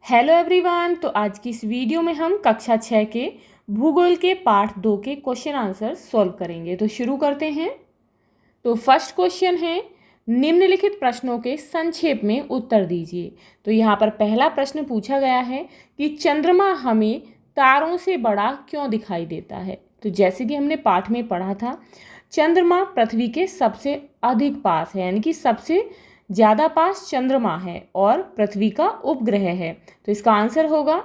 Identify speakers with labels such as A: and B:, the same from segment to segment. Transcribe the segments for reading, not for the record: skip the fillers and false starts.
A: Hello everyone. तो आज की इस वीडियो में हम कक्षा 6 के भूगोल के पार्ट 2 के क्वेश्चन आंसर सॉल्व करेंगे। तो शुरू करते हैं। तो फर्स्ट क्वेश्चन है, निम्नलिखित प्रश्नों के संक्षेप में उत्तर दीजिए। तो यहाँ पर पहला प्रश्न पूछा गया है कि चंद्रमा हमें तारों से बड़ा क्यों दिखाई देता है। तो जैसे कि हमने पाठ में पढ़ा था, चंद्रमा पृथ्वी के सबसे अधिक पास है, यानी कि सबसे ज़्यादा पास चंद्रमा है और पृथ्वी का उपग्रह है। तो इसका आंसर होगा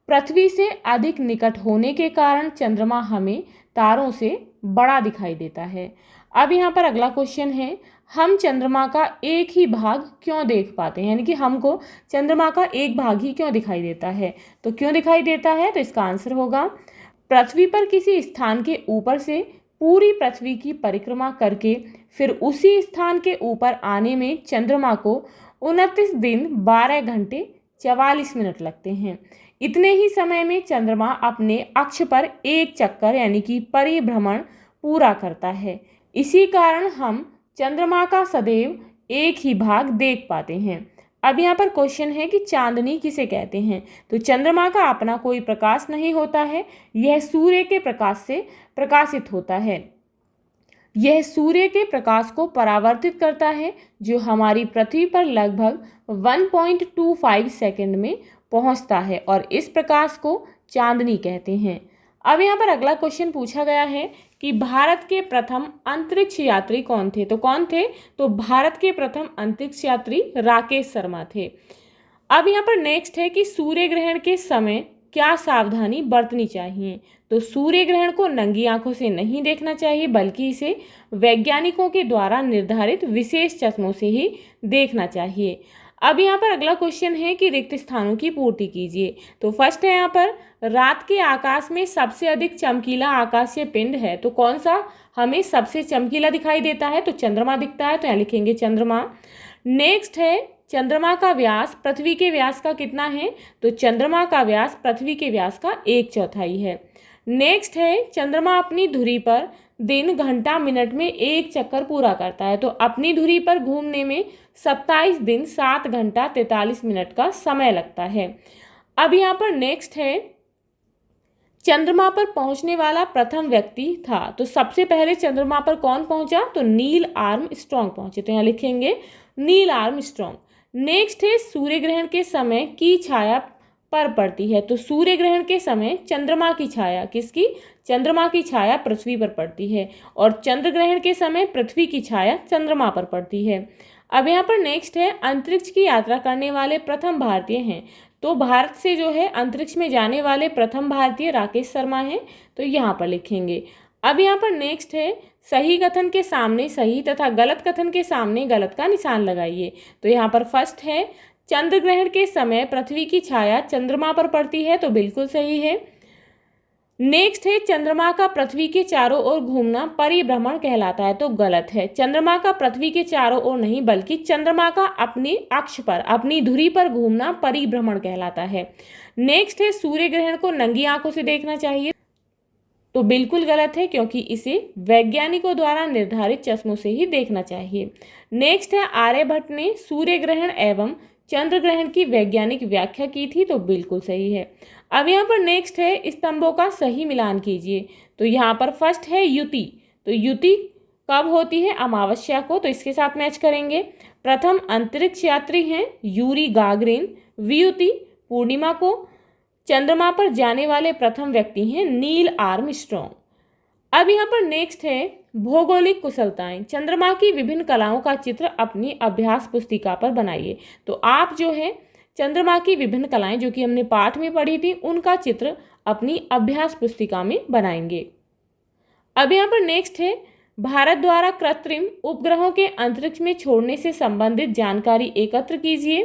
A: पृथ्वी से अधिक निकट होने के कारण चंद्रमा हमें तारों से बड़ा दिखाई देता है। अब यहाँ पर अगला क्वेश्चन है, हम चंद्रमा का एक ही भाग क्यों देख पाते हैं, यानी कि हमको चंद्रमा का एक भाग ही क्यों दिखाई देता है। तो क्यों दिखाई देता है, तो इसका आंसर होगा पृथ्वी पर किसी स्थान के ऊपर से पूरी पृथ्वी की परिक्रमा करके फिर उसी स्थान के ऊपर आने में चंद्रमा को 29 दिन 12 घंटे 44 मिनट लगते हैं। इतने ही समय में चंद्रमा अपने अक्ष पर एक चक्कर यानी कि परिभ्रमण पूरा करता है। इसी कारण हम चंद्रमा का सदैव एक ही भाग देख पाते हैं। अब यहाँ पर क्वेश्चन है कि चांदनी किसे कहते हैं। तो चंद्रमा का अपना कोई प्रकाश नहीं होता है, यह सूर्य के प्रकाश से प्रकाशित होता है। यह सूर्य के प्रकाश को परावर्तित करता है, जो हमारी पृथ्वी पर लगभग 1.25 सेकंड में पहुंचता है और इस प्रकाश को चांदनी कहते हैं। अब यहाँ पर अगला क्वेश्चन पूछा गया है कि भारत के प्रथम अंतरिक्ष यात्री कौन थे। तो कौन थे, तो भारत के प्रथम अंतरिक्ष यात्री राकेश शर्मा थे। अब यहाँ पर नेक्स्ट है कि सूर्य ग्रहण के समय क्या सावधानी बरतनी चाहिए। तो सूर्य ग्रहण को नंगी आंखों से नहीं देखना चाहिए, बल्कि इसे वैज्ञानिकों के द्वारा निर्धारित विशेष चश्मों से ही देखना चाहिए। अब यहाँ पर अगला क्वेश्चन है कि रिक्त स्थानों की पूर्ति कीजिए। तो फर्स्ट है यहाँ पर, रात के आकाश में सबसे अधिक चमकीला आकाशीय पिंड है। तो कौन सा हमें सबसे चमकीला दिखाई देता है, तो चंद्रमा दिखता है, तो यहाँ लिखेंगे चंद्रमा। नेक्स्ट है, चंद्रमा का व्यास पृथ्वी के व्यास का कितना है। तो चंद्रमा का व्यास पृथ्वी के व्यास का 1/4 है। नेक्स्ट है, चंद्रमा अपनी धुरी पर दिन घंटा मिनट में एक चक्कर पूरा करता है। तो अपनी धुरी पर घूमने में 27 दिन 7 घंटा 43 मिनट का समय लगता है। अब यहाँ पर नेक्स्ट है, चंद्रमा पर पहुंचने वाला प्रथम व्यक्ति था। तो सबसे पहले चंद्रमा पर कौन पहुंचा, तो नील आर्मस्ट्रॉन्ग पहुंचे, तो यहाँ लिखेंगे नील आर्मस्ट्रॉन्ग। नेक्स्ट है, सूर्य ग्रहण के समय की छाया पर पड़ती है। तो सूर्य ग्रहण के समय चंद्रमा की छाया किसकी, चंद्रमा की छाया पृथ्वी पर पड़ती है और चंद्र ग्रहण के समय पृथ्वी की छाया चंद्रमा पर पड़ती है। अब यहाँ पर नेक्स्ट है, अंतरिक्ष की यात्रा करने वाले प्रथम भारतीय हैं। तो भारत से जो है अंतरिक्ष में जाने वाले प्रथम भारतीय राकेश शर्मा हैं, तो यहाँ पर लिखेंगे। अब यहाँ पर नेक्स्ट है, सही कथन के सामने सही तथा गलत कथन के सामने गलत का निशान लगाइए। तो यहाँ पर फर्स्ट है, चंद्र ग्रहण के समय पृथ्वी की छाया चंद्रमा पर पड़ती है, तो बिल्कुल सही है। नेक्स्ट है, चंद्रमा का पृथ्वी के चारों ओर घूमना परिभ्रमण कहलाता है, तो गलत है। चंद्रमा का पृथ्वी के चारों ओर नहीं, बल्कि चंद्रमा का अपने अक्ष पर अपनी धुरी पर घूमना परिभ्रमण कहलाता है। नेक्स्ट है, सूर्य ग्रहण को नंगी आंखों से देखना चाहिए, तो बिल्कुल गलत है, क्योंकि इसे वैज्ञानिकों द्वारा निर्धारित चश्मों से ही देखना चाहिए। नेक्स्ट है, आर्यभट्ट ने सूर्य ग्रहण एवं चंद्र ग्रहण की वैज्ञानिक व्याख्या की थी, तो बिल्कुल सही है। अब यहाँ पर नेक्स्ट है, स्तंभों का सही मिलान कीजिए। तो यहाँ पर फर्स्ट है युति। तो युति कब होती है, अमावस्या को, तो इसके साथ मैच करेंगे। प्रथम अंतरिक्ष यात्री हैं यूरी गागरिन। वियुति पूर्णिमा को। चंद्रमा पर जाने वाले प्रथम व्यक्ति हैं नील आर्मस्ट्रॉन्ग। अब यहाँ पर नेक्स्ट है, भौगोलिक कुशलताएं। चंद्रमा की विभिन्न कलाओं का चित्र अपनी अभ्यास पुस्तिका पर बनाइए। तो आप जो है चंद्रमा की विभिन्न कलाएं जो कि हमने पाठ में पढ़ी थी, उनका चित्र अपनी अभ्यास पुस्तिका में बनाएंगे। अब यहाँ पर नेक्स्ट है, भारत द्वारा कृत्रिम उपग्रहों के अंतरिक्ष में छोड़ने से संबंधित जानकारी एकत्र कीजिए।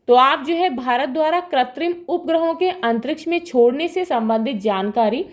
A: तो आप जो है भारत द्वारा कृत्रिम उपग्रहों के अंतरिक्ष में छोड़ने से संबंधित जानकारी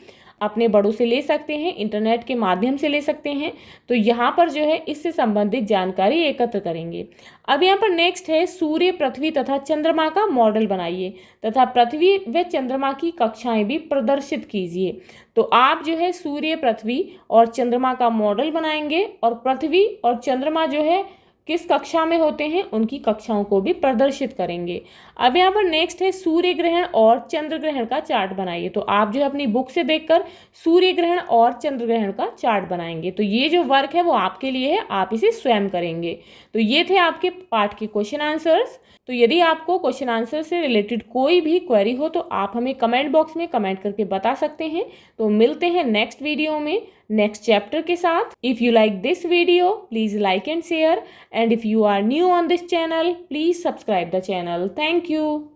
A: अपने बड़ों से ले सकते हैं, इंटरनेट के माध्यम से ले सकते हैं। तो यहाँ पर जो है इससे संबंधित जानकारी एकत्र करेंगे। अब यहाँ पर नेक्स्ट है, सूर्य पृथ्वी तथा चंद्रमा का मॉडल बनाइए तथा पृथ्वी व चंद्रमा की कक्षाएं भी प्रदर्शित कीजिए। तो आप जो है सूर्य पृथ्वी और चंद्रमा का मॉडल बनाएंगे और पृथ्वी और चंद्रमा जो है किस कक्षा में होते हैं उनकी कक्षाओं को भी प्रदर्शित करेंगे। अब यहाँ पर नेक्स्ट है सूर्य ग्रहण और चंद्र ग्रहण का चार्ट बनाइए। तो आप जो है अपनी बुक से देखकर सूर्य ग्रहण और चंद्र ग्रहण का चार्ट बनाएंगे। तो ये जो वर्क है वो आपके लिए है, आप इसे स्वयं करेंगे। तो ये थे आपके पाठ के क्वेश्चन आंसर्स। तो यदि आपको क्वेश्चन आंसर से रिलेटेड कोई भी क्वेरी हो तो आप हमें कमेंट बॉक्स में कमेंट करके बता सकते हैं। तो मिलते हैं नेक्स्ट वीडियो में नेक्स्ट चैप्टर के साथ। If you like this video please like and share, and if you are new on this channel please subscribe the channel. Thank you.